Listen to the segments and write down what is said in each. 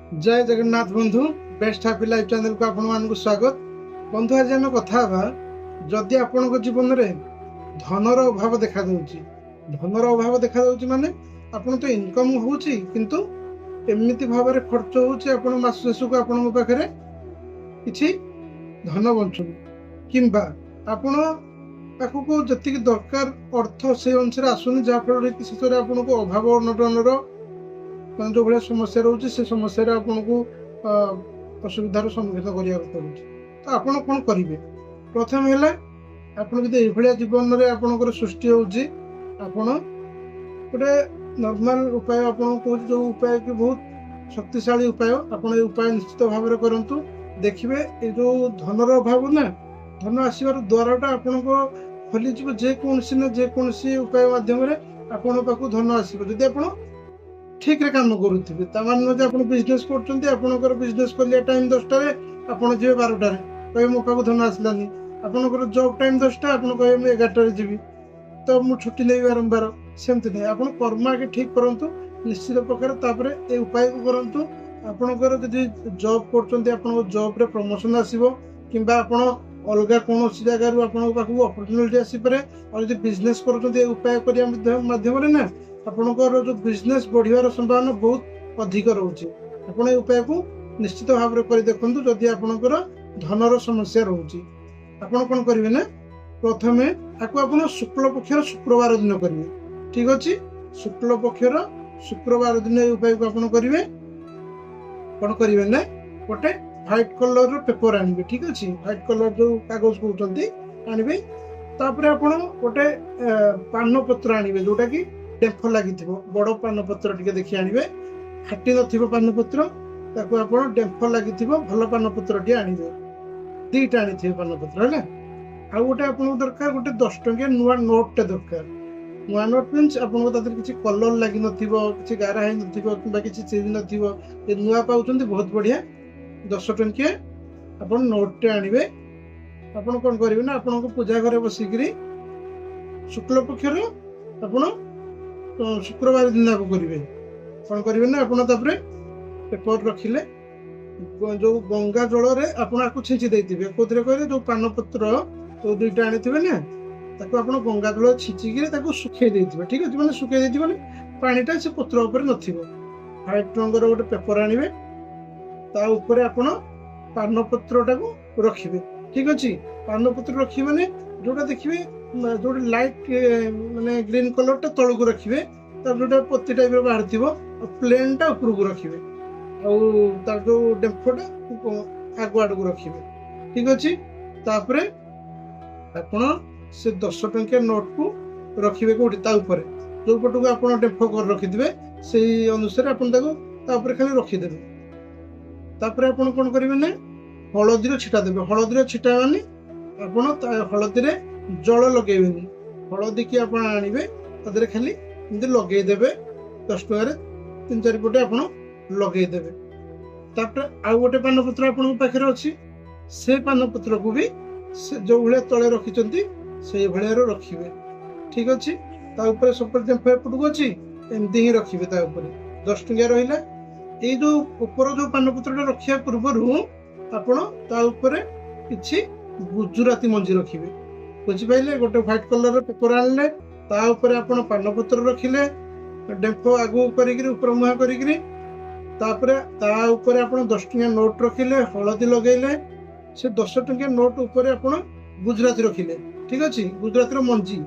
जय जगन्नाथ बंधु best happy life channel को आपण मानक स्वागत। बंधु आज आम कथा जदि आपण जीवन में धनर अभाव देखा धनर अभाव देखा माने आपण तो इनकम होची किंतु एमती भाव में खर्च होची मास शेष को आपण पाखे किछि धन बंचुन किंबा आपण पाखक जी दरकार अर्थ से अनुसार आसुनी जहाँफल शेष में आपन को अभाव अनटन जो भाया समस्या रोचे से समस्या आपन को असुविधार सम्मुखीन करने पड़े। तो आपड़ कौन करेंगे प्रथम है आपड़ जो जीवन में आपंकर सृष्टि होटे नॉर्मल उपाय आपन कह जो उपाय कि बहुत शक्तिशाली उपाय आपड़ उपाय निश्चित भाव में करूँ। देखिए ये जो धनर अभाव ना धन आसबार द्वाराटा आपण को खोली जेकोसी ना जेकोसी उपाय मध्यम आपण पाक धन आसो जदि आप ठीक रे काम करुवे मान आप बिजनेस कर बिजनेस कलिया टाइम 10टा आपड़ जी 12टा कहे मो पाक धन आसलानी आपंकर जॉब टाइम 10टा आप कहे मुझे 11टा जी तो मुझे छुट्टी नहीं बारंबार सेमती नहीं आप कर्म आगे ठीक करूँ निश्चित प्रकार ये उपाय को करूँ। आपंकर जब जॉब कर जॉब रे प्रमोशन आसो कि अलग कौन जगार पाखक अपरच्युनिटी आसपे और जो बिजनेस कर उपाय करने माध्यम ना आपंकर जो बिजनेस बढ़िया संभावना बहुत अधिक रोचे। आपड़ उपाय को निश्चित भाव में कर देखूँ जदि आपंकर धनर समस्या रोचे आपड़ कौन करेंगे ना प्रथम आपको शुक्ल पक्षर शुक्रवार दिन करेंगे। ठीक अच्छे शुक्ल पक्षर शुक्रवार दिन उपाय को आप करेंगे कौन करेंगे ना गोटे व्हाइट कलर पेपर आनबे। ठीक अच्छे व्हाइट कलर जो कागज कहते आनबे आप गोटे पान पत्र आनबे जोटा कि डेफ लगी बड़ पान पत्र टी देखिए आनबे फाटी न पान पत्र आप डेफ लगी भल पान पत्र टी आनबे 2टा आनी पान पत्र है आ गोटे आप दरकार गोटे 10 टंकिया नुआ नोट दरकार। नुआ नोट मीन्स आपको किसी कलर लगी कि गारा है कि चिरी न नुआ पाँच बहुत बढ़िया 10 टंकिया आप नोटे आनबे आप कौन करेंगे ना आपण पूजा घर बसिक शुक्ल पक्षर आप शुक्रवार दिन आप करेंगे कौन करेंगे ना आप पेपर रखिले जो गंगा जल आपको छींची देते कौन कहे जो पान पत्र जो 2टा आनी ना ताको आप गंगा जल छींचिक सुखे देते। ठीक अच्छे मैंने सुखे देते मैंने पानीटा से पत्र उपर न व्हाइट रंगर गोटे पेपर आनबे ताऊपर आप पान पत्रटा को रखिए। ठीक अच्छे पान पत्र रखिए मैंने जोटा देखिए जो लाइट माने ग्रीन कलर टा तल को रखिए जो पत्ती टाइप बाहर थी प्लेन टा ऊपर को रखिए और जो डेम्फटा आगु आड़ को रखिए। ठीक अच्छे तापर आपण से 10 टंकिया नोट को रखिए कौटी जो पट को आप डेम्फ कर रखिथे से अनुसार आप खाली रखिदेवे तापर आप कौन करेंगे ना हलदी छिटा देवे हलदी छिटा मानी आप हलदी जल लगेबेनी हलदी की आप आनबे तादे खाली लगेदेवे 10 टकर 3-4 पटे आप लगेदेवे तापर आउ गोटे पान पत्र आप पाखे अच्छी से पान पत्र को भी जो भाया तले रखिंट से भाया रखिए। ठीक अच्छे तापर सब एपटू अच्छी एमती ही रखिए 10 टंकिया रहा ये जो ऊपर जो पान पत्र रखा पूर्व आपड़ कि गुजराती मंजी रखिए। बुझिपारे गोटे व्हाइट कलर पेपर आनले आप पान पत्र रखिले डेम्फ आगू कर मुहा कर आप 10 टंकिया नोट रखिले हलदी लगेले से 10 टंकिया नोट ऊपर आप गुजराती रखिले। ठीक अच्छे गुजराती मंजी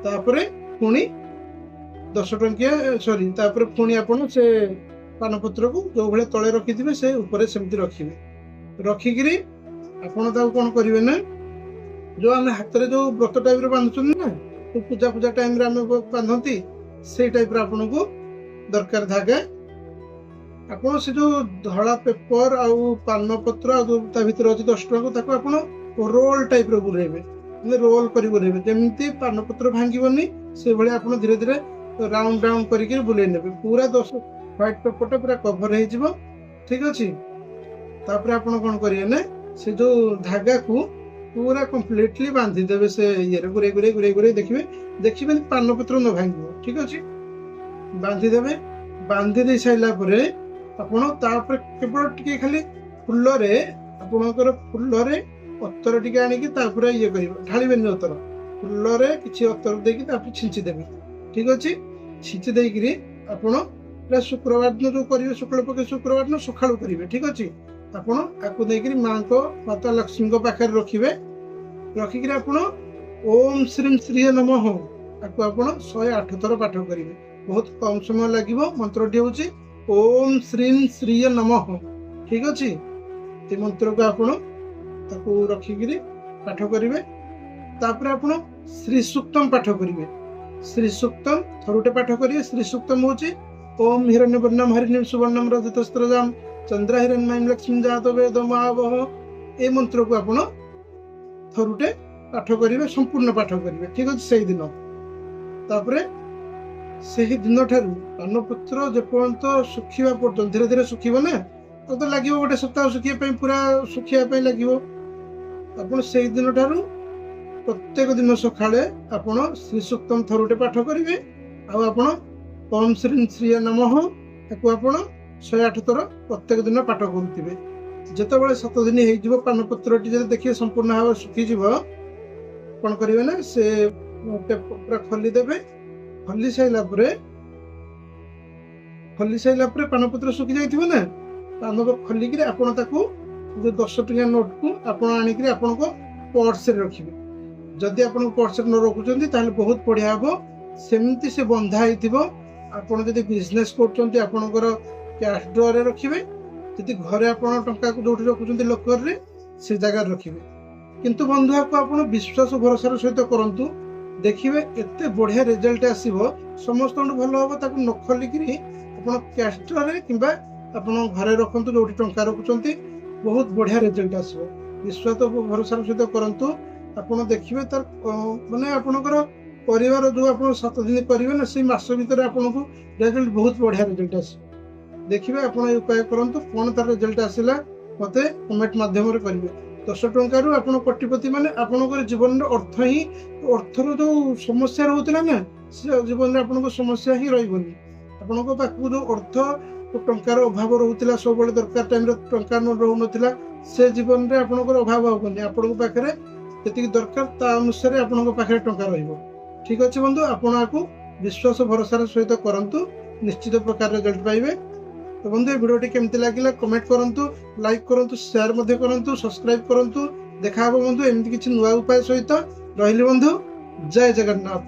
तापर पुणी 10 टंकिया सॉरी तापर पुणी आप से पान पत्र को जो भाया तले रखिथे से ऊपर सेमती रखिए रखिकी आपड़ कौन करेंगे ना जो आम हाथ में जो व्रत टाइप बांधुं ना तो पूजा पूजा टाइम आम बांधती से टाइप आपन को दरकार धागा आप से जो धड़ा पेपर आउ पान पत्र भर अच्छे 10 टंका को आप रोल टाइप बुलेबे रोल कर बुलेबे जमी पान पत्र भांगनी से भाई आप धीरे धीरे राउंड राउंड करके बुले ने पूरा 10 व्हाइट पेपरटा पूरा कभर हो। ठीक अच्छे तापर आप कौन करेंगे ना से जो धागा को पूरा कम्प्लीटली बांधिदेवे से ये गुरे गुरे गुरे गुरे देखिए पान पत्र न भांग। ठीक अच्छे बांधिदेवे बांधी दे सारा ଆପଣ ତାପରେ କେବଳ ଟିକେ ଖାଲି ଫୁଲରେ ଆପଣଙ୍କର ଫୁଲରେ ଅତର ଟିକେ ଆଣିକି ତାପରେ ଇଏ କରିବେ, ଢାଳିବେନି ଅତର, ଫୁଲରେ କିଛି ଅତର ଦେଇକି ତାପରେ ଛିଞ୍ଚି ଦେବେ। ଠିକ ଅଛି, ଛିଞ୍ଚି ଦେଇକିରି ଆପଣ ଶୁକ୍ରବାର ଦିନ ଯୋଉ କରିବେ, ଶୁକ୍ଳ ପକ୍ଷ ଶୁକ୍ରବାର ଦିନ ସକାଳୁ କରିବେ। ଠିକ ଅଛି, ଆପଣ ଆକୁ ନେଇକିରି ମାତା ଲକ୍ଷ୍ମୀଙ୍କ ପାଖରେ ରଖିବେ। ରଖିକିରି ଆପଣ ଓମ୍ ଶ୍ରୀଂ ଶ୍ରୀ ନମଃ ଆକୁ ଆପଣ 108 ଥର ପାଠ କରିବେ। ବହୁତ କମ ସମୟ ଲାଗିବ। ମନ୍ତ୍ରଟି ହଉଛି ଓମ୍ ଶ୍ରୀଂ ଶ୍ରୀ ନମଃ। ଠିକ ଅଛି, ଏ ମନ୍ତ୍ରକୁ ଆପଣ ତାକୁ ରଖିକିରି ପାଠ କରିବେ। ତାପରେ ଆପଣ ଶ୍ରୀ ସୂକ୍ତମ ପାଠ କରିବେ। ଶ୍ରୀ ସୂକ୍ତମ ଥରୁଟେ ପାଠ କରିବେ। ଶ୍ରୀ ସୂକ୍ତମ ହଉଛି ଓମ୍ ହିରଣ୍ୟବର୍ଣ୍ଣମ ହରିଣୀଂ ସୁବର୍ଣ୍ଣମ ରଜତସ୍ତ୍ରଜାମ ଚନ୍ଦ୍ର ହିରଣ୍ମୟୀଂ ଲକ୍ଷ୍ମୀ ଜାତ ବେଦ ମହାବହ। ଏ ମନ୍ତ୍ରକୁ ଆପଣ ଥରୁଟେ ପାଠ କରିବେ, ସମ୍ପୂର୍ଣ୍ଣ ପାଠ କରିବେ। ଠିକ ଅଛି, ସେଇଦିନ। ତାପରେ ସେହି ଦିନ ଠାରୁ ପାନପତ୍ର ଯେପର୍ଯ୍ୟନ୍ତ ଶୁଖିବା ପର୍ଯ୍ୟନ୍ତ, ଧୀରେ ଧୀରେ ଶୁଖିବ ନା, ତ ଲାଗିବ ଗୋଟେ ସପ୍ତାହ ଶୁଖିବା ପାଇଁ, ପୁରା ଶୁଖିବା ପାଇଁ ଲାଗିବ। ଆପଣ ସେଇ ଦିନ ଠାରୁ ପ୍ରତ୍ୟେକ ଦିନ ସକାଳେ ଆପଣ ଶ୍ରୀ ସୂକ୍ତମ ଥରୁଟେ ପାଠ କରିବେ। ଆଉ ଆପଣ ଓମ୍ ଶ୍ରୀଂ ଶ୍ରୀ ନମଃ ତାକୁ ଆପଣ 108 ଥର ପ୍ରତ୍ୟେକ ଦିନ ପାଠ କରୁଥିବେ। ଯେତେବେଳେ 7 ଦିନ ହେଇଯିବ, ପାନପତ୍ରଟି ଯଦି ଦେଖିବେ ସମ୍ପୂର୍ଣ୍ଣ ଭାବରେ ଶୁଖିଯିବ, କଣ କରିବେ ନା ସେ ପୁରା ଖୋଲିଦେବେ। ଖୋଲି ସାରିଲା ପରେ ପାନପତ୍ର ଶୁଖି ଯାଇଥିବ ନା, ପାନ ଖୋଲିକିରି ଆପଣ ତାକୁ 10 ଟଙ୍କିଆ ନୋଟକୁ ଆପଣ ଆଣିକିରି ଆପଣଙ୍କ ପର୍ସରେ ରଖିବେ। ଯଦି ଆପଣ ପର୍ସରେ ନ ରଖୁଛନ୍ତି ତାହେଲେ ବହୁତ ବଢିଆ ହବ। ସେମିତି ସେ ବନ୍ଧା ହେଇଥିବ। ଆପଣ ଯଦି ବିଜନେସ କରୁଛନ୍ତି ଆପଣଙ୍କର କ୍ୟାଶ ଡ୍ରରେ ରଖିବେ। ଯଦି ଘରେ ଆପଣ ଟଙ୍କାକୁ ଯୋଉଠି ରଖୁଛନ୍ତି ଲକରରେ, ସେ ଜାଗାରେ ରଖିବେ। କିନ୍ତୁ ବନ୍ଧୁ ଆକୁ ଆପଣ ବିଶ୍ୱାସ ଭରସାର ସହିତ କରନ୍ତୁ, ଦେଖିବେ ଏତେ ବଢିଆ ରେଜଲ୍ଟ ଆସିବ। ସମସ୍ତଙ୍କଠୁ ଭଲ ହବ ତାକୁ ନ ଖୋଲିକିରି ଆପଣ କ୍ୟାଶ ଡ୍ରରେ କିମ୍ବା ଆପଣ ଘରେ ରଖନ୍ତୁ, ଯୋଉଠି ଟଙ୍କା ରଖୁଛନ୍ତି, ବହୁତ ବଢିଆ ରେଜଲ୍ଟ ଆସିବ। ବିଶ୍ୱାସ ଭରସାର ସହିତ କରନ୍ତୁ, ଆପଣ ଦେଖିବେ ତାର ମାନେ ଆପଣଙ୍କର ପରିବାର ଯୋଉ ଆପଣ 7 ଦିନ କରିବେ ନା, ସେଇ ମାସ ଭିତରେ ଆପଣଙ୍କୁ ରେଜଲ୍ଟ ବହୁତ ବଢିଆ ରେଜଲ୍ଟ ଆସିବ। ଦେଖିବେ, ଆପଣ ଏ ଉପାୟ କରନ୍ତୁ। କଣ ତାର ରେଜଲ୍ଟ ଆସିଲା ମତେ କମେଣ୍ଟ ମାଧ୍ୟମରେ କରିବେ। 10 ଟଙ୍କାରୁ ଆପଣ କୋଟିପତି, ମାନେ ଆପଣଙ୍କର ଜୀବନରେ ଅର୍ଥର ଯୋଉ ସମସ୍ୟା ରହୁଥିଲା ନା, ସେ ଜୀବନରେ ଆପଣଙ୍କ ସମସ୍ୟା ହିଁ ରହିବନି। ଆପଣଙ୍କ ପାଖକୁ ଯୋଉ ଅର୍ଥ ଟଙ୍କାର ଅଭାବ ରହୁଥିଲା, ସବୁବେଳେ ଦରକାର ଟାଇମରେ ଟଙ୍କା ରହୁନଥିଲା, ସେ ଜୀବନରେ ଆପଣଙ୍କର ଅଭାବ ହବନି। ଆପଣଙ୍କ ପାଖରେ ଯେତିକି ଦରକାର ତା ଅନୁସାରେ ଆପଣଙ୍କ ପାଖରେ ଟଙ୍କା ରହିବ। ଠିକ ଅଛି ବନ୍ଧୁ, ଆପଣ ଆକୁ ବିଶ୍ୱାସ ଭରସାର ସହିତ କରନ୍ତୁ, ନିଶ୍ଚିତ ପ୍ରକାର ରେଜଲ୍ଟ ପାଇବେ। ତ ବନ୍ଧୁ, ଏ ଭିଡ଼ିଓଟି କେମିତି ଲାଗିଲା କମେଣ୍ଟ କରନ୍ତୁ, ଲାଇକ୍ କରନ୍ତୁ, ସେୟାର ମଧ୍ୟ କରନ୍ତୁ, ସବସ୍କ୍ରାଇବ କରନ୍ତୁ। ଦେଖା ହବ ବନ୍ଧୁ ଏମିତି କିଛି ନୂଆ ଉପାୟ ସହିତ। ରହିଲି ବନ୍ଧୁ, ଜୟ ଜଗନ୍ନାଥ।